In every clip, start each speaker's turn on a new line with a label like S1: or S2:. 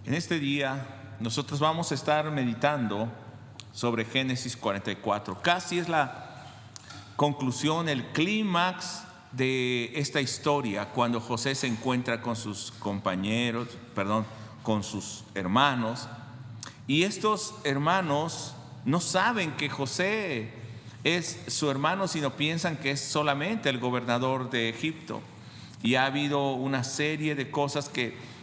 S1: En este día nosotros vamos a estar meditando sobre Génesis 44. Casi es la conclusión, el clímax de esta historia, cuando José se encuentra con sus con sus hermanos. Y estos hermanos no saben que José es su hermano, sino piensan que es solamente el gobernador de Egipto. Y ha habido una serie de cosas que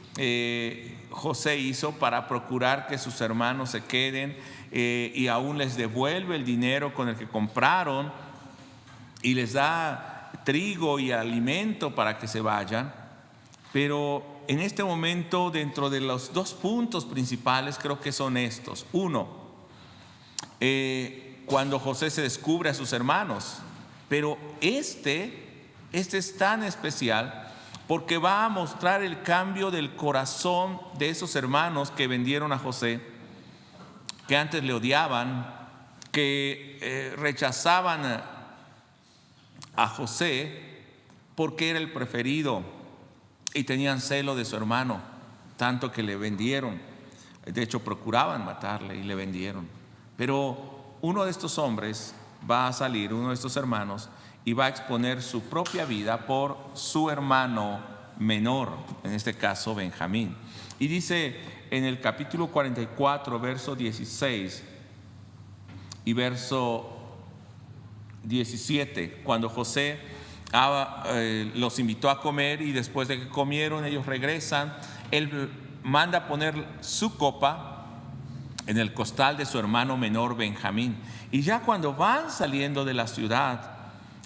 S1: José hizo para procurar que sus hermanos se queden, y aún les devuelve el dinero con el que compraron y les da trigo y alimento para que se vayan. Pero en este momento, dentro de los dos puntos principales, creo que son estos. Uno, cuando José se descubre a sus hermanos, pero este es tan especial porque va a mostrar el cambio del corazón de esos hermanos que vendieron a José, que antes le odiaban, que rechazaban a José porque era el preferido y tenían celo de su hermano, tanto que le vendieron. De hecho, procuraban matarle y le vendieron. Pero uno de estos hombres va a salir, uno de estos hermanos, y va a exponer su propia vida por su hermano menor, en este caso Benjamín. Y dice en el capítulo 44, verso 16 y verso 17, cuando José los invitó a comer, y después de que comieron ellos regresan, él manda poner su copa en el costal de su hermano menor Benjamín. Y ya cuando van saliendo de la ciudad,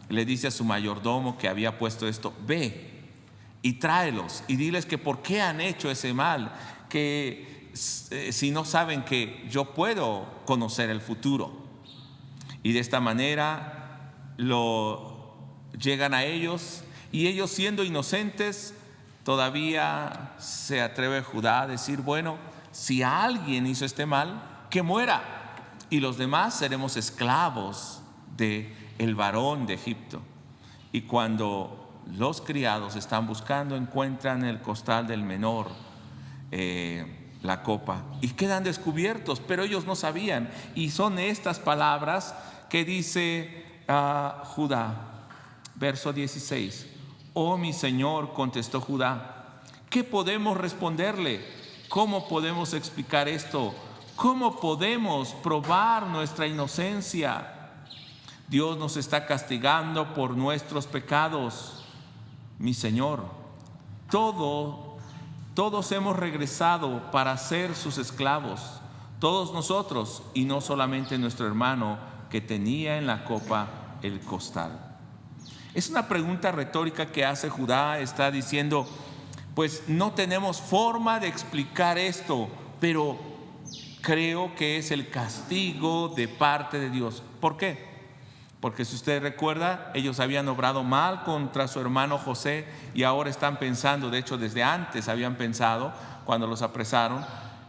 S1: le dice a su mayordomo que había puesto esto: ve y tráelos y diles que por qué han hecho ese mal, que si no saben que yo puedo conocer el futuro. Y de esta manera llegan a ellos, y ellos, siendo inocentes, todavía se atreve Judá a decir: bueno, si alguien hizo este mal, que muera, y los demás seremos esclavos de el varón de Egipto. Y cuando los criados están buscando, encuentran en el costal del menor la copa, y quedan descubiertos, pero ellos no sabían. Y son estas palabras que dice Judá, verso 16: oh mi señor, contestó Judá, ¿qué podemos responderle? ¿Cómo podemos explicar esto? ¿Cómo podemos probar nuestra inocencia? Dios nos está castigando por nuestros pecados, mi Señor. Todos hemos regresado para ser sus esclavos, todos nosotros, y no solamente nuestro hermano que tenía en la copa el costal. Es una pregunta retórica que hace Judá. Está diciendo: pues no tenemos forma de explicar esto, pero creo que es el castigo de parte de Dios. ¿Por qué? Porque si usted recuerda, ellos habían obrado mal contra su hermano José, y ahora están pensando, de hecho desde antes habían pensado, cuando los apresaron,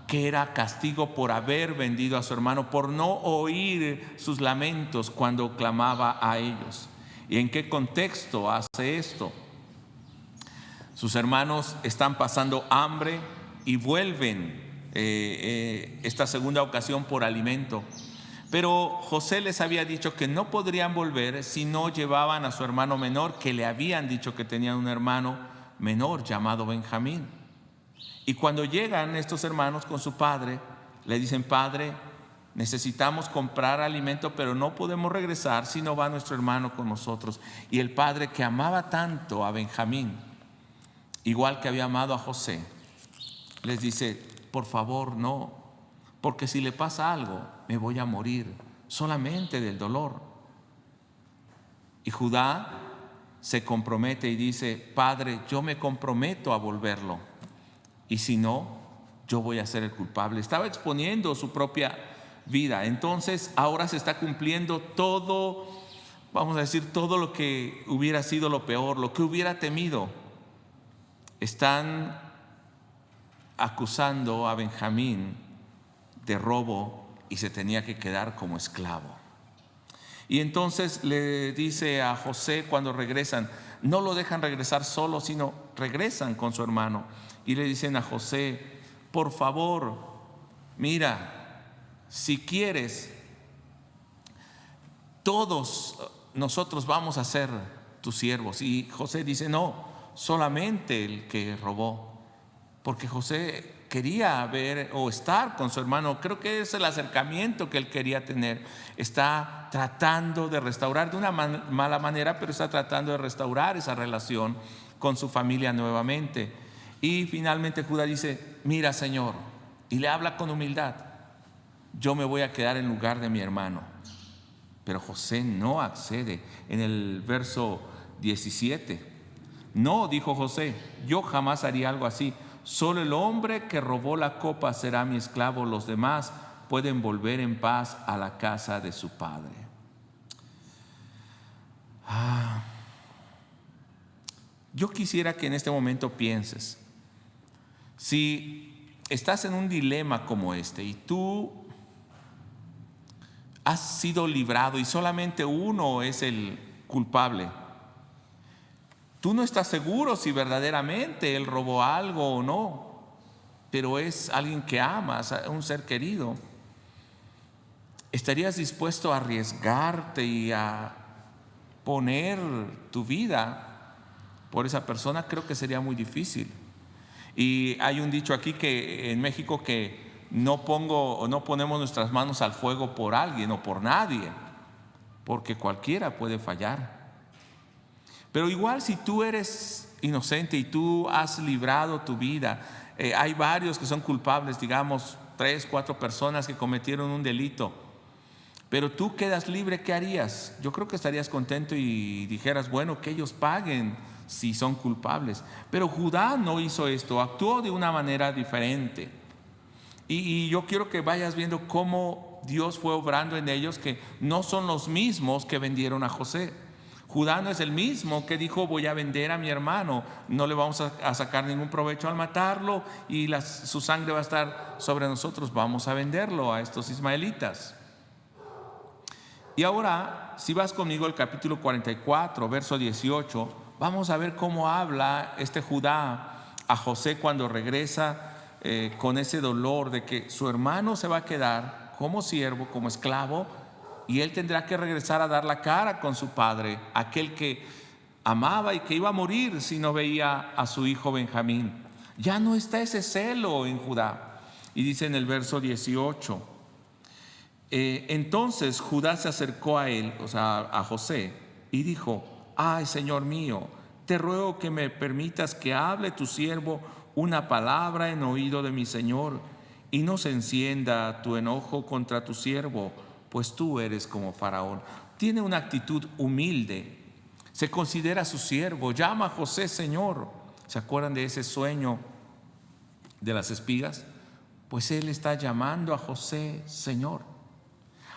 S1: que era castigo por haber vendido a su hermano, por no oír sus lamentos cuando clamaba a ellos. ¿Y en qué contexto hace esto? Sus hermanos están pasando hambre y vuelven esta segunda ocasión por alimento. Pero José les había dicho que no podrían volver si no llevaban a su hermano menor, que le habían dicho que tenían un hermano menor llamado Benjamín. Y cuando llegan estos hermanos con su padre, le dicen: padre, necesitamos comprar alimento, pero no podemos regresar si no va nuestro hermano con nosotros. Y el padre, que amaba tanto a Benjamín, igual que había amado a José, les dice: por favor, no, porque si le pasa algo, me voy a morir solamente del dolor. Y Judá se compromete y dice: padre, yo me comprometo a volverlo, y si no, yo voy a ser el culpable. Estaba exponiendo su propia vida. Entonces ahora se está cumpliendo todo, vamos a decir, todo lo que hubiera sido lo peor, lo que hubiera temido. Están acusando a Benjamín de robo, y se tenía que quedar como esclavo. Y entonces le dice a José, cuando regresan, no lo dejan regresar solo, sino regresan con su hermano, y le dicen a José: por favor, mira, si quieres, todos nosotros vamos a ser tus siervos. Y José dice, no, solamente el que robó, porque José quería ver o estar con su hermano. Creo que es el acercamiento que él quería tener. Está tratando de restaurar de una mala manera, pero está tratando de restaurar esa relación con su familia nuevamente. Y finalmente Judá dice, mira, Señor, y le habla con humildad, yo me voy a quedar en lugar de mi hermano. Pero José no accede. En el verso 17, no, dijo José, yo jamás haría algo así. Solo el hombre que robó la copa será mi esclavo. Los demás pueden volver en paz a la casa de su padre. Yo quisiera que en este momento pienses, si estás en un dilema como este y tú has sido librado y solamente uno es el culpable, tú no estás seguro si verdaderamente él robó algo o no, pero es alguien que amas, un ser querido. ¿Estarías dispuesto a arriesgarte y a poner tu vida por esa persona? Creo que sería muy difícil. Y hay un dicho aquí que en México que no ponemos nuestras manos al fuego por alguien o por nadie, porque cualquiera puede fallar. Pero igual si tú eres inocente y tú has librado tu vida, hay varios que son culpables, digamos 3, 4 personas que cometieron un delito, pero tú quedas libre, ¿qué harías? Yo creo que estarías contento y dijeras, bueno, que ellos paguen si son culpables. Pero Judá no hizo esto, actuó de una manera diferente. Y yo quiero que vayas viendo cómo Dios fue obrando en ellos, que no son los mismos que vendieron a José. Judá no es el mismo que dijo, voy a vender a mi hermano, no le vamos a sacar ningún provecho al matarlo y su sangre va a estar sobre nosotros, vamos a venderlo a estos ismaelitas. Y ahora, si vas conmigo al capítulo 44, verso 18, vamos a ver cómo habla este Judá a José cuando regresa con ese dolor de que su hermano se va a quedar como siervo, como esclavo, y él tendrá que regresar a dar la cara con su padre, aquel que amaba y que iba a morir si no veía a su hijo Benjamín. Ya no está ese celo en Judá. Y dice en el verso 18, entonces Judá se acercó a él, o sea, a José, y dijo, ay, Señor mío, te ruego que me permitas que hable tu siervo una palabra en oído de mi Señor, y no se encienda tu enojo contra tu siervo, pues tú eres como Faraón. Tiene una actitud humilde, se considera su siervo, llama a José Señor. ¿Se acuerdan de ese sueño de las espigas? Pues él está llamando a José Señor.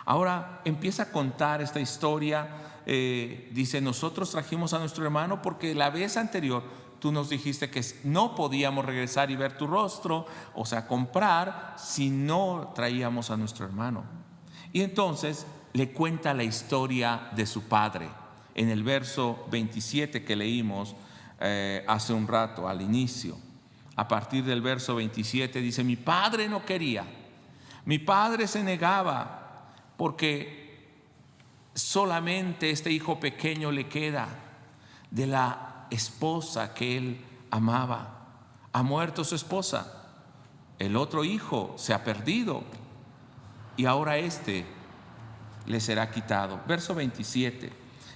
S1: Ahora empieza a contar esta historia. Dice, nosotros trajimos a nuestro hermano porque la vez anterior tú nos dijiste que no podíamos regresar y ver tu rostro, o sea, comprar, si no traíamos a nuestro hermano. Y entonces le cuenta la historia de su padre. En el verso 27 que leímos hace un rato, al inicio, a partir del verso 27 dice, mi padre no quería, mi padre se negaba, porque solamente este hijo pequeño le queda de la esposa que él amaba. Ha muerto su esposa, el otro hijo se ha perdido y ahora este le será quitado. Verso 27.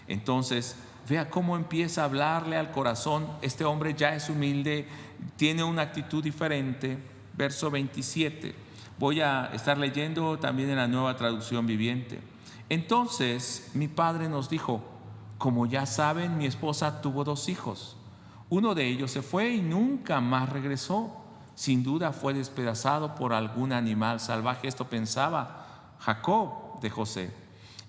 S1: Entonces vea cómo empieza a hablarle al corazón. Este hombre ya es humilde, tiene una actitud diferente. Verso 27. Voy a estar leyendo también en la Nueva Traducción Viviente. Entonces mi padre nos dijo, como ya saben, mi esposa tuvo 2 hijos. Uno de ellos se fue y nunca más regresó. Sin duda fue despedazado por algún animal salvaje. Esto pensaba Jacob de José.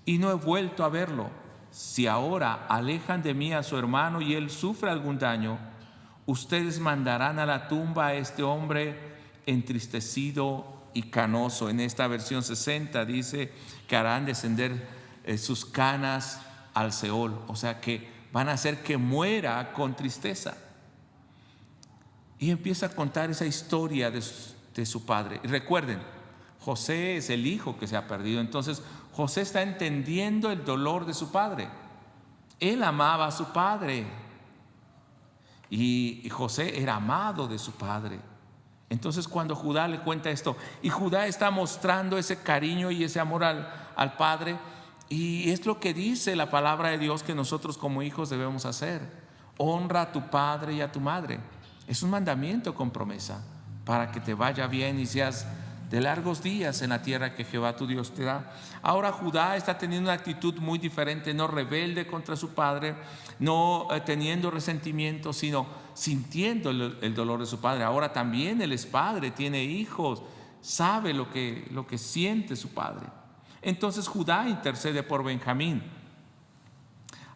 S1: Y no he vuelto a verlo. Si ahora alejan de mí a su hermano y él sufre algún daño, ustedes mandarán a la tumba a este hombre entristecido y canoso. En esta versión 60 dice que harán descender sus canas al Seol, o sea que van a hacer que muera con tristeza. Y empieza a contar esa historia de de su padre. Y recuerden, José es el hijo que se ha perdido. Entonces José está entendiendo el dolor de su padre. Él amaba a su padre y José era amado de su padre. Entonces cuando Judá le cuenta esto, y Judá está mostrando ese cariño y ese amor al padre, y es lo que dice la palabra de Dios que nosotros como hijos debemos hacer: honra a tu padre y a tu madre. Es un mandamiento con promesa para que te vaya bien y seas de largos días en la tierra que Jehová tu Dios te da. Ahora Judá está teniendo una actitud muy diferente, no rebelde contra su padre, no teniendo resentimiento, sino sintiendo el dolor de su padre. Ahora también él es padre, tiene hijos, sabe lo que siente su padre. Entonces Judá intercede por Benjamín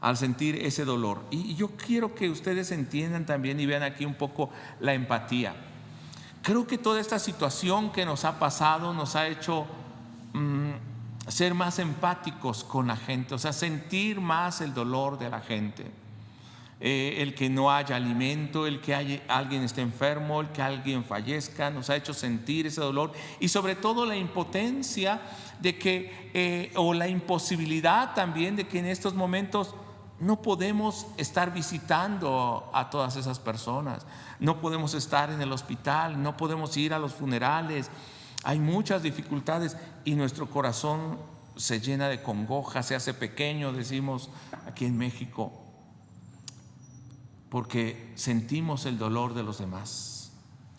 S1: al sentir ese dolor. Y yo quiero que ustedes entiendan también y vean aquí un poco la empatía. Creo que toda esta situación que nos ha pasado nos ha hecho ser más empáticos con la gente, o sea, sentir más el dolor de la gente. El que no haya alimento, el que alguien esté enfermo, el que alguien fallezca, nos ha hecho sentir ese dolor, y sobre todo la impotencia de que, o la imposibilidad también de que en estos momentos no podemos estar visitando a todas esas personas, no podemos estar en el hospital, no podemos ir a los funerales. Hay muchas dificultades y nuestro corazón se llena de congoja, se hace pequeño, decimos aquí en México, porque sentimos el dolor de los demás.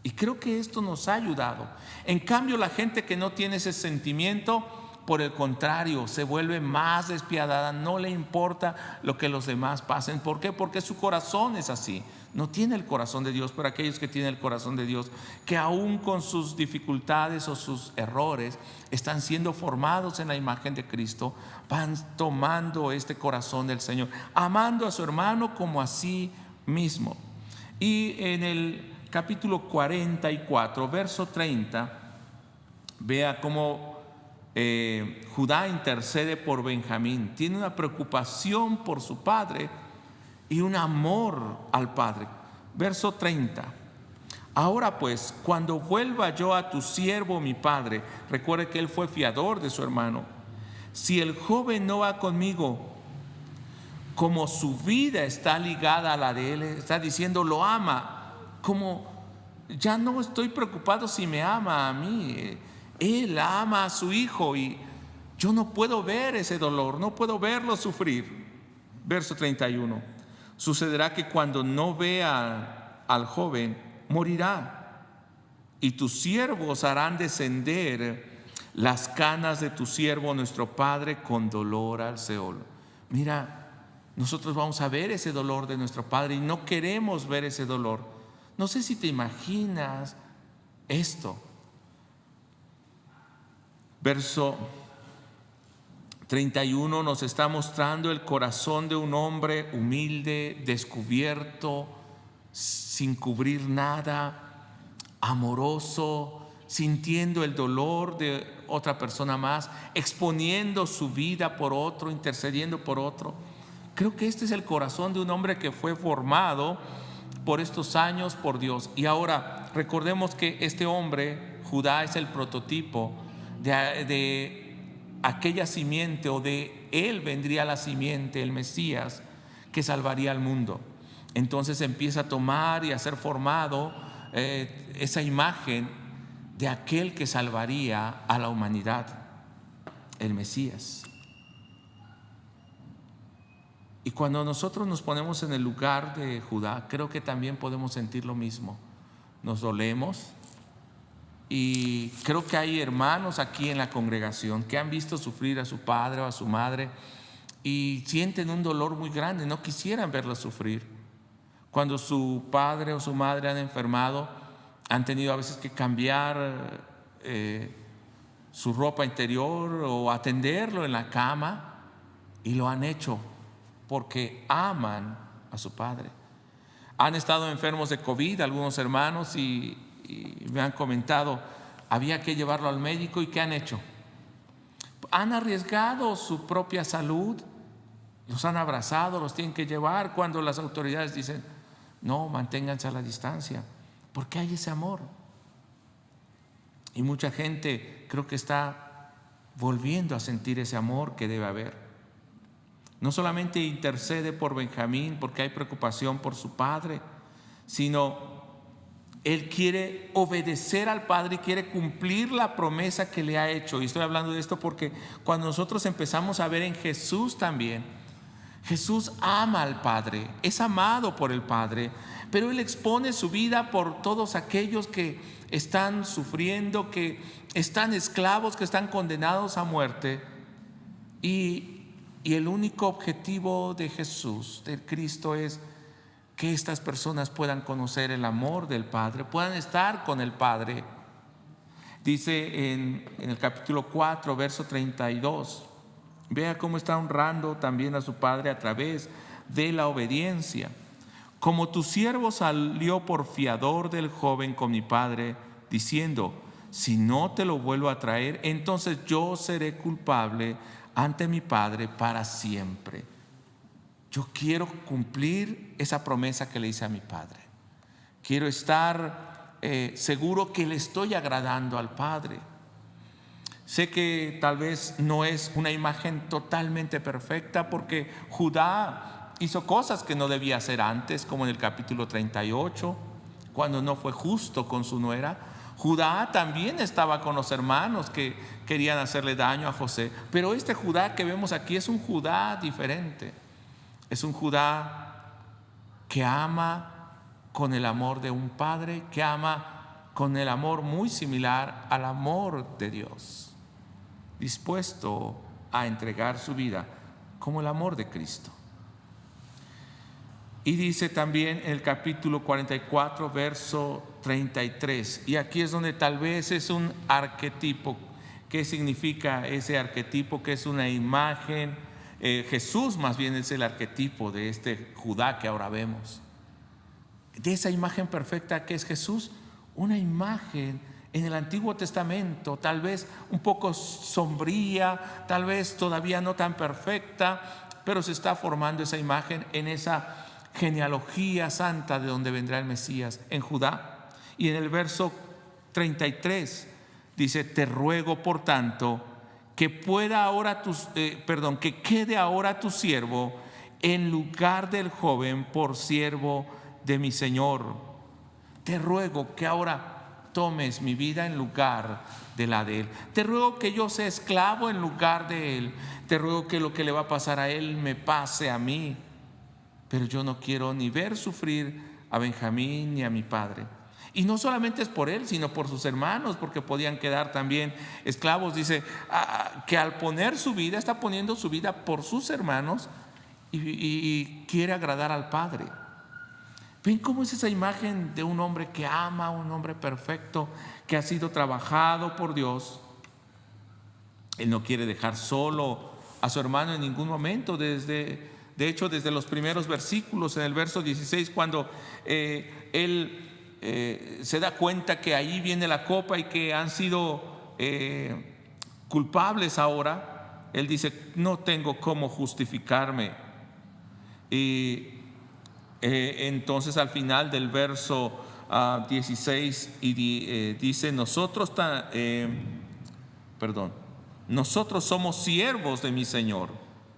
S1: Y creo que esto nos ha ayudado. En cambio, la gente que no tiene ese sentimiento, por el contrario, se vuelve más despiadada, no le importa lo que los demás pasen. ¿Por qué? Porque su corazón es así. No tiene el corazón de Dios. Pero aquellos que tienen el corazón de Dios, que aún con sus dificultades o sus errores están siendo formados en la imagen de Cristo, van tomando este corazón del Señor, amando a su hermano como a sí mismo. Y en el capítulo 44, verso 30, vea cómo Judá intercede por Benjamín. Tiene una preocupación por su padre y un amor al padre. Verso 30: ahora pues, cuando vuelva yo a tu siervo mi padre, recuerde que él fue fiador de su hermano, si el joven no va conmigo, como su vida está ligada a la de él, está diciendo lo ama, como ya no estoy preocupado si me ama a mí, él ama a su hijo y yo no puedo ver ese dolor, no puedo verlo sufrir. Verso 31: sucederá que cuando no vea al joven, morirá, y tus siervos harán descender las canas de tu siervo nuestro padre con dolor al Seol. Mira, nosotros vamos a ver ese dolor de nuestro padre y no queremos ver ese dolor. No sé si te imaginas esto. Verso 31 nos está mostrando el corazón de un hombre humilde, descubierto, sin cubrir nada, amoroso, sintiendo el dolor de otra persona más, exponiendo su vida por otro, intercediendo por otro. Creo que este es el corazón de un hombre que fue formado por estos años por Dios. Y ahora recordemos que este hombre, Judá, es el prototipo de aquella simiente, o de él vendría la simiente, el Mesías, que salvaría al mundo. Entonces empieza a tomar y a ser formado esa imagen de aquel que salvaría a la humanidad, el Mesías. Y cuando nosotros nos ponemos en el lugar de Judá, creo que también podemos sentir lo mismo. Nos dolemos. Y creo que hay hermanos aquí en la congregación que han visto sufrir a su padre o a su madre y sienten un dolor muy grande, no quisieran verlo sufrir. Cuando su padre o su madre han enfermado, han tenido a veces que cambiar su ropa interior o atenderlo en la cama, y lo han hecho porque aman a su padre. Han estado enfermos de COVID algunos hermanos y me han comentado, había que llevarlo al médico, y ¿qué han hecho? Han arriesgado su propia salud, los han abrazado, los tienen que llevar cuando las autoridades dicen no, manténganse a la distancia, porque hay ese amor. Y mucha gente creo que está volviendo a sentir ese amor que debe haber. No solamente intercede por Benjamín porque hay preocupación por su padre, sino él quiere obedecer al Padre y quiere cumplir la promesa que le ha hecho. Y estoy hablando de esto porque cuando nosotros empezamos a ver en Jesús también, Jesús ama al Padre, es amado por el Padre, pero Él expone su vida por todos aquellos que están sufriendo, que están esclavos, que están condenados a muerte. Y el único objetivo de Jesús, de Cristo, es que estas personas puedan conocer el amor del Padre, puedan estar con el Padre. Dice en el capítulo 4, verso 32, vea cómo está honrando también a su Padre a través de la obediencia. Como tu siervo salió por fiador del joven con mi padre, diciendo: si no te lo vuelvo a traer, entonces yo seré culpable ante mi padre para siempre. Yo quiero cumplir esa promesa que le hice a mi padre. Quiero estar seguro que le estoy agradando al Padre. Sé que tal vez no es una imagen totalmente perfecta, porque Judá hizo cosas que no debía hacer antes, como en el capítulo 38, cuando no fue justo con su nuera. Judá también estaba con los hermanos que querían hacerle daño a José, pero este Judá que vemos aquí es un Judá diferente. Es un Judá que ama con el amor de un padre, que ama con el amor muy similar al amor de Dios, dispuesto a entregar su vida como el amor de Cristo. Y dice también en el capítulo 44, verso 33, y aquí es donde tal vez es un arquetipo. ¿Qué significa ese arquetipo? Que es una imagen. Jesús más bien es el arquetipo de este Judá que ahora vemos, de esa imagen perfecta que es Jesús. Una imagen en el Antiguo Testamento tal vez un poco sombría, tal vez todavía no tan perfecta, pero se está formando esa imagen en esa genealogía santa de donde vendrá el Mesías, en Judá. Y en el verso 33 dice: te ruego por tanto que que quede ahora tu siervo en lugar del joven por siervo de mi Señor. Te ruego que ahora tomes mi vida en lugar de la de él. Te ruego que yo sea esclavo en lugar de él. Te ruego que lo que le va a pasar a él me pase a mí. Pero yo no quiero ni ver sufrir a Benjamín ni a mi padre. Y no solamente es por él, sino por sus hermanos, porque podían quedar también esclavos. Dice que al poner su vida, está poniendo su vida por sus hermanos y quiere agradar al Padre. ¿Ven cómo es esa imagen de un hombre que ama, un hombre perfecto, que ha sido trabajado por Dios? Él no quiere dejar solo a su hermano en ningún momento. De hecho, desde los primeros versículos, en el verso 16, cuando él se da cuenta que ahí viene la copa y que han sido culpables ahora, él dice: no tengo cómo justificarme. Y entonces al final del verso 16 dice: nosotros somos siervos de mi Señor,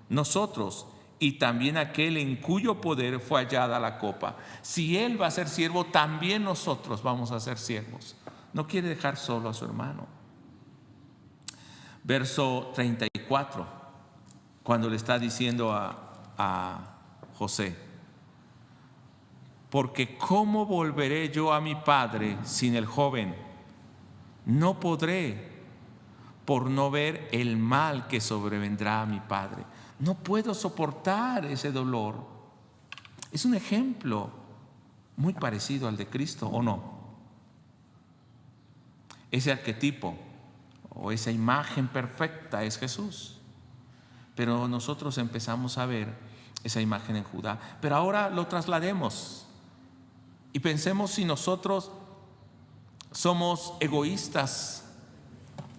S1: nosotros y también aquel en cuyo poder fue hallada la copa. Si él va a ser siervo, también nosotros vamos a ser siervos. No quiere dejar solo a su hermano. Verso 34, cuando le está diciendo a José: porque ¿cómo volveré yo a mi padre sin el joven? No podré, por no ver el mal que sobrevendrá a mi padre. No puedo soportar ese dolor. Es un ejemplo muy parecido al de Cristo, ¿o no? Ese arquetipo o esa imagen perfecta es Jesús. Pero nosotros empezamos a ver esa imagen en Judá. Pero ahora lo traslademos y pensemos si nosotros somos egoístas,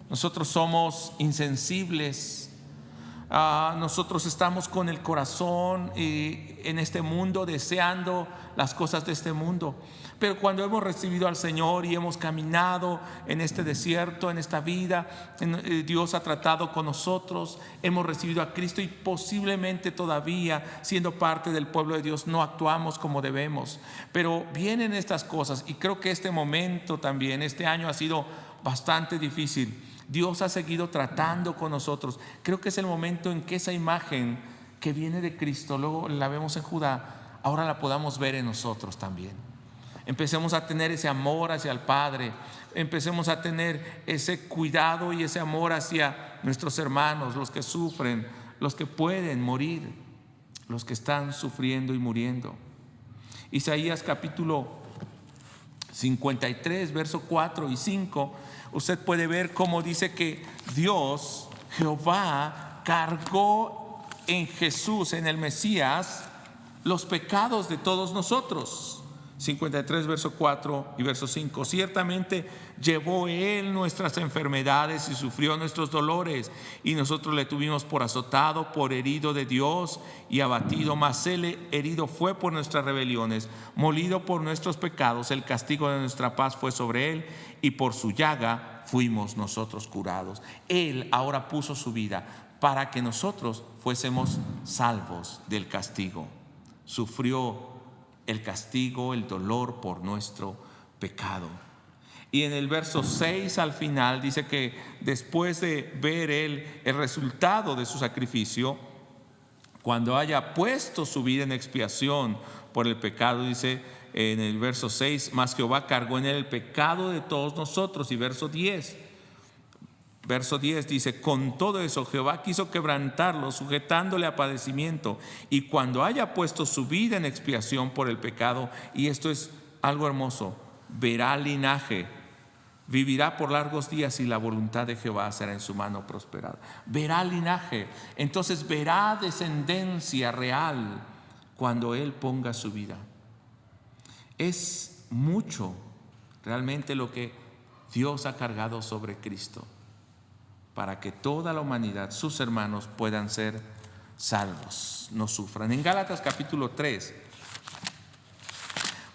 S1: nosotros somos insensibles, nosotros estamos con el corazón en este mundo, deseando las cosas de este mundo. Pero cuando hemos recibido al Señor y hemos caminado en este desierto, en esta vida, Dios ha tratado con nosotros, hemos recibido a Cristo y posiblemente todavía siendo parte del pueblo de Dios no actuamos como debemos. Pero vienen estas cosas y creo que este momento también, este año ha sido bastante difícil. Dios ha seguido tratando con nosotros. Creo que es el momento en que esa imagen que viene de Cristo, luego la vemos en Judá, ahora la podamos ver en nosotros también. Empecemos a tener ese amor hacia el Padre, empecemos a tener ese cuidado y ese amor hacia nuestros hermanos, los que sufren, los que pueden morir, los que están sufriendo y muriendo. Isaías capítulo 53, verso 4 y 5, usted puede ver cómo dice que Dios, Jehová, cargó en Jesús, en el Mesías, los pecados de todos nosotros. 53, verso 4 y verso 5. Ciertamente llevó Él nuestras enfermedades y sufrió nuestros dolores, y nosotros le tuvimos por azotado, por herido de Dios y abatido. Mas Él herido fue por nuestras rebeliones, molido por nuestros pecados. El castigo de nuestra paz fue sobre Él, y por su llaga fuimos nosotros curados. Él ahora puso su vida para que nosotros fuésemos salvos del castigo. Sufrió el castigo, el dolor por nuestro pecado. Y en el verso 6 al final dice que después de ver Él el resultado de su sacrificio, cuando haya puesto su vida en expiación por el pecado, dice en el verso 6, mas Jehová cargó en Él el pecado de todos nosotros. Y verso 10 dice, con todo eso Jehová quiso quebrantarlo, sujetándole a padecimiento, y cuando haya puesto su vida en expiación por el pecado, y esto es algo hermoso, verá linaje, vivirá por largos días, y la voluntad de Jehová será en su mano prosperada. Verá linaje, entonces verá descendencia real cuando Él ponga su vida. Es mucho realmente lo que Dios ha cargado sobre Cristo, para que toda la humanidad, sus hermanos, puedan ser salvos, no sufran. En Gálatas capítulo 3,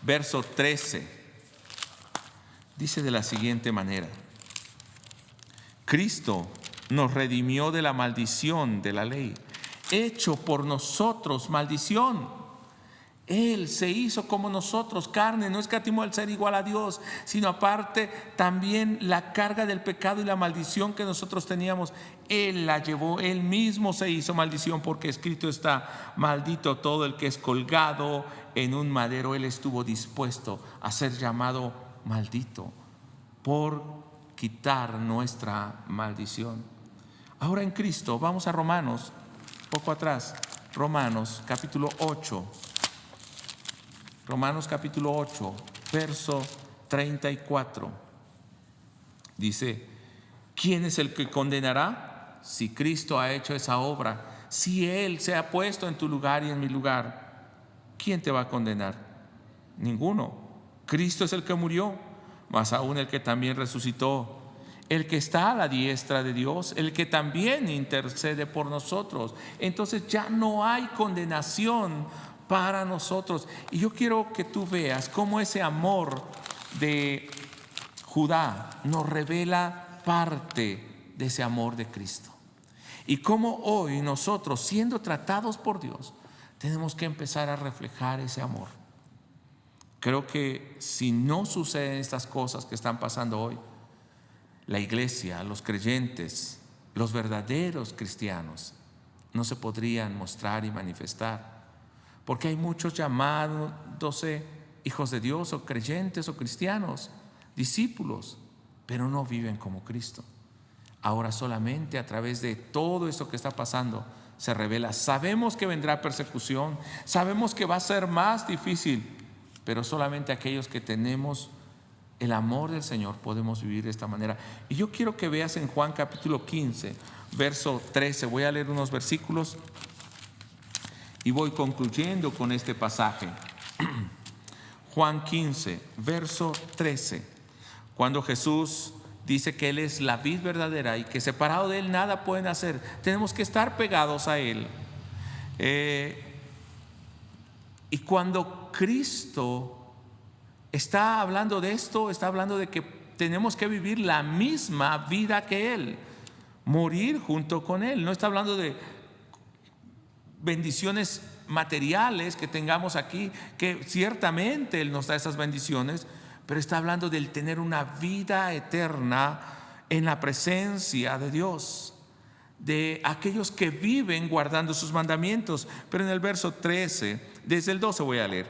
S1: verso 13, dice de la siguiente manera: Cristo nos redimió de la maldición de la ley, hecho por nosotros maldición. Él se hizo como nosotros, carne, no escatimó el ser igual a Dios, sino aparte también la carga del pecado y la maldición que nosotros teníamos. Él la llevó, Él mismo se hizo maldición, porque escrito está: maldito todo el que es colgado en un madero. Él estuvo dispuesto a ser llamado maldito por quitar nuestra maldición. Ahora en Cristo, vamos a Romanos, poco atrás, Romanos capítulo 8. Romanos capítulo 8, verso 34. Dice: ¿quién es el que condenará? Si Cristo ha hecho esa obra, si Él se ha puesto en tu lugar y en mi lugar, ¿quién te va a condenar? Ninguno. Cristo es el que murió, mas aún el que también resucitó, el que está a la diestra de Dios, el que también intercede por nosotros. Entonces ya no hay condenación para nosotros. Y yo quiero que tú veas cómo ese amor de Judá nos revela parte de ese amor de Cristo, y cómo hoy nosotros, siendo tratados por Dios, tenemos que empezar a reflejar ese amor. Creo que si no suceden estas cosas que están pasando hoy, la iglesia, los creyentes, los verdaderos cristianos no se podrían mostrar y manifestar. Porque hay muchos llamándose hijos de Dios, o creyentes, o cristianos, discípulos, pero no viven como Cristo. Ahora solamente a través de todo esto que está pasando se revela. Sabemos que vendrá persecución, sabemos que va a ser más difícil, pero solamente aquellos que tenemos el amor del Señor podemos vivir de esta manera. Y yo quiero que veas en Juan capítulo 15, verso 13. Voy a leer unos versículos y voy concluyendo con este pasaje. Juan 15, verso 13. Cuando Jesús dice que Él es la vid verdadera y que separado de Él nada pueden hacer. Tenemos que estar pegados a Él. Y cuando Cristo está hablando de esto, está hablando de que tenemos que vivir la misma vida que Él, morir junto con Él. No está hablando de bendiciones materiales que tengamos aquí, que ciertamente Él nos da esas bendiciones, pero está hablando del tener una vida eterna en la presencia de Dios, de aquellos que viven guardando sus mandamientos. Pero en el verso 13, desde el 12 voy a leer: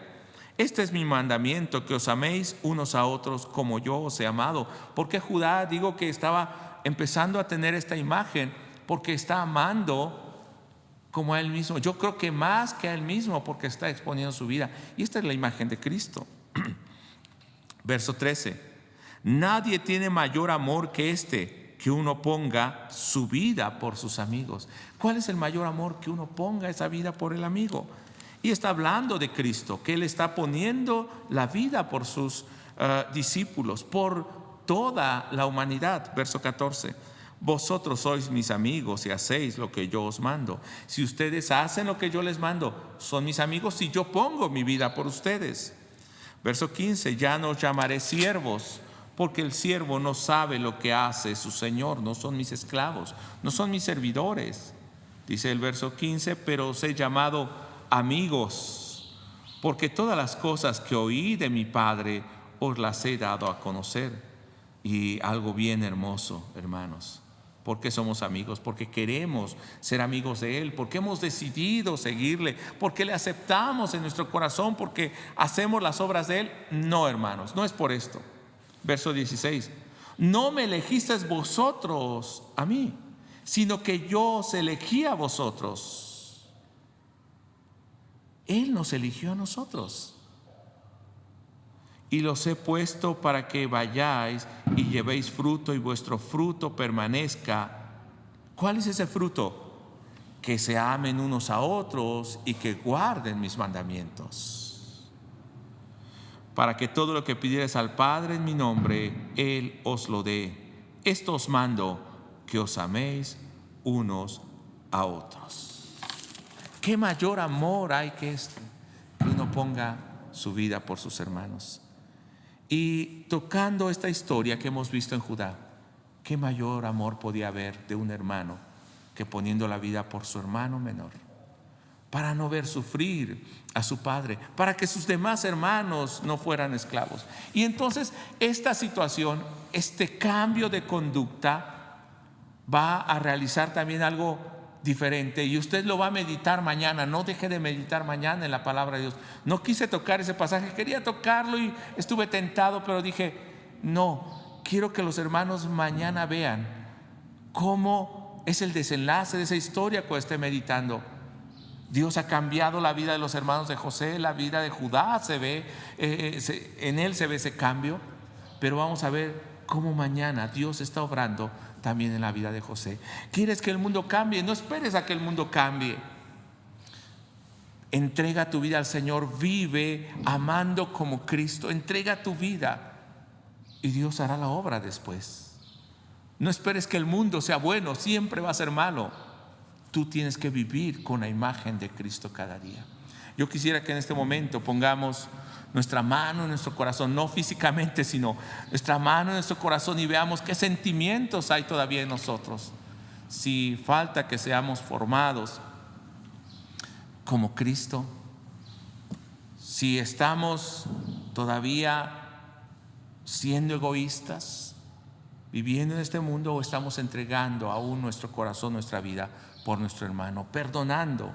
S1: este es mi mandamiento, que os améis unos a otros como yo os he amado. Porque Judá, digo que estaba empezando a tener esta imagen, porque está amando como a Él mismo. Yo creo que más que a Él mismo, porque está exponiendo su vida. Y esta es la imagen de Cristo. Verso 13: nadie tiene mayor amor que este, que uno ponga su vida por sus amigos. ¿Cuál es el mayor amor? Que uno ponga esa vida por el amigo. Y está hablando de Cristo, que Él está poniendo la vida por sus discípulos, por toda la humanidad. Verso 14: vosotros sois mis amigos y hacéis lo que yo os mando. Si ustedes hacen lo que yo les mando, son mis amigos si yo pongo mi vida por ustedes. Verso 15: ya no os llamaré siervos, porque el siervo no sabe lo que hace su señor. No son mis esclavos, no son mis servidores. Dice el verso 15: pero os he llamado amigos, porque todas las cosas que oí de mi Padre os las he dado a conocer. Y algo bien hermoso, hermanos: ¿por qué somos amigos? Porque queremos ser amigos de Él, porque hemos decidido seguirle, porque le aceptamos en nuestro corazón, porque hacemos las obras de Él. No, hermanos, no es por esto. Verso 16: no me elegisteis vosotros a mí, sino que yo os elegí a vosotros. Él nos eligió a nosotros. Y los he puesto para que vayáis y llevéis fruto, y vuestro fruto permanezca. ¿Cuál es ese fruto? Que se amen unos a otros y que guarden mis mandamientos. Para que todo lo que pidiereis al Padre en mi nombre, Él os lo dé. Esto os mando, que os améis unos a otros. ¿Qué mayor amor hay que este? Que uno ponga su vida por sus hermanos. Y tocando esta historia que hemos visto en Judá, ¿qué mayor amor podía haber de un hermano que poniendo la vida por su hermano menor, para no ver sufrir a su padre, para que sus demás hermanos no fueran esclavos? Y entonces esta situación, este cambio de conducta, va a realizar también algo diferente, y usted lo va a meditar mañana. No deje de meditar mañana en la palabra de Dios. No quise tocar ese pasaje, quería tocarlo y estuve tentado, pero dije no, quiero que los hermanos mañana vean cómo es el desenlace de esa historia que esté meditando. Dios ha cambiado la vida de los hermanos de José, la vida de Judá se ve, en él se ve ese cambio, pero vamos a ver cómo mañana Dios está obrando también en la vida de José. ¿Quieres que el mundo cambie? No esperes a que el mundo cambie. Entrega tu vida al Señor, vive amando como Cristo, entrega tu vida y Dios hará la obra después. No esperes que el mundo sea bueno, siempre va a ser malo. Tú tienes que vivir con la imagen de Cristo cada día. Yo quisiera que en este momento pongamos nuestra mano en nuestro corazón, no físicamente, sino nuestra mano en nuestro corazón, y veamos qué sentimientos hay todavía en nosotros. Si falta que seamos formados como Cristo, si estamos todavía siendo egoístas, viviendo en este mundo, o estamos entregando aún nuestro corazón, nuestra vida por nuestro hermano, perdonando,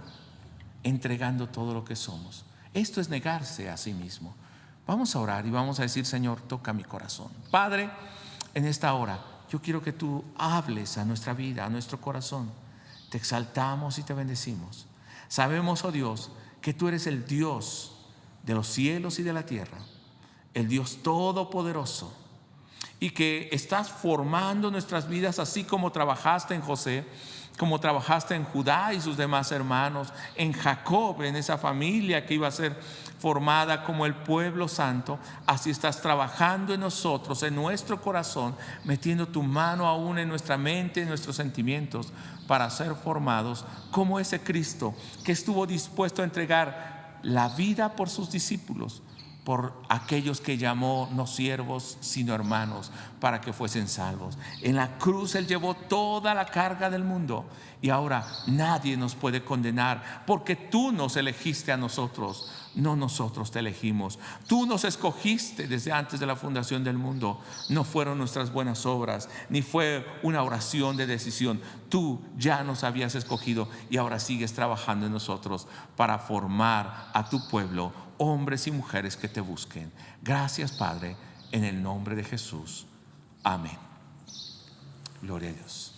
S1: entregando todo lo que somos. Esto es negarse a sí mismo. Vamos a orar y vamos a decir: Señor, toca mi corazón. Padre, en esta hora yo quiero que tú hables a nuestra vida, a nuestro corazón. Te exaltamos y te bendecimos. Sabemos, oh Dios, que tú eres el Dios de los cielos y de la tierra, el Dios todopoderoso. y que estás formando nuestras vidas así como trabajaste en José, como trabajaste en Judá y sus demás hermanos, en Jacob, en esa familia que iba a ser formada como el pueblo santo. Así estás trabajando en nosotros, en nuestro corazón, metiendo tu mano aún en nuestra mente, en nuestros sentimientos, para ser formados como ese Cristo que estuvo dispuesto a entregar la vida por sus discípulos, por aquellos que llamó no siervos sino hermanos, para que fuesen salvos. En la cruz Él llevó toda la carga del mundo, y ahora nadie nos puede condenar, porque tú nos elegiste a nosotros, no nosotros te elegimos. Tú nos escogiste desde antes de la fundación del mundo. No fueron nuestras buenas obras, ni fue una oración de decisión. Tú ya nos habías escogido y ahora sigues trabajando en nosotros para formar a tu pueblo, hombres y mujeres que te busquen. Gracias, Padre, en el nombre de Jesús. Amén. Gloria a Dios.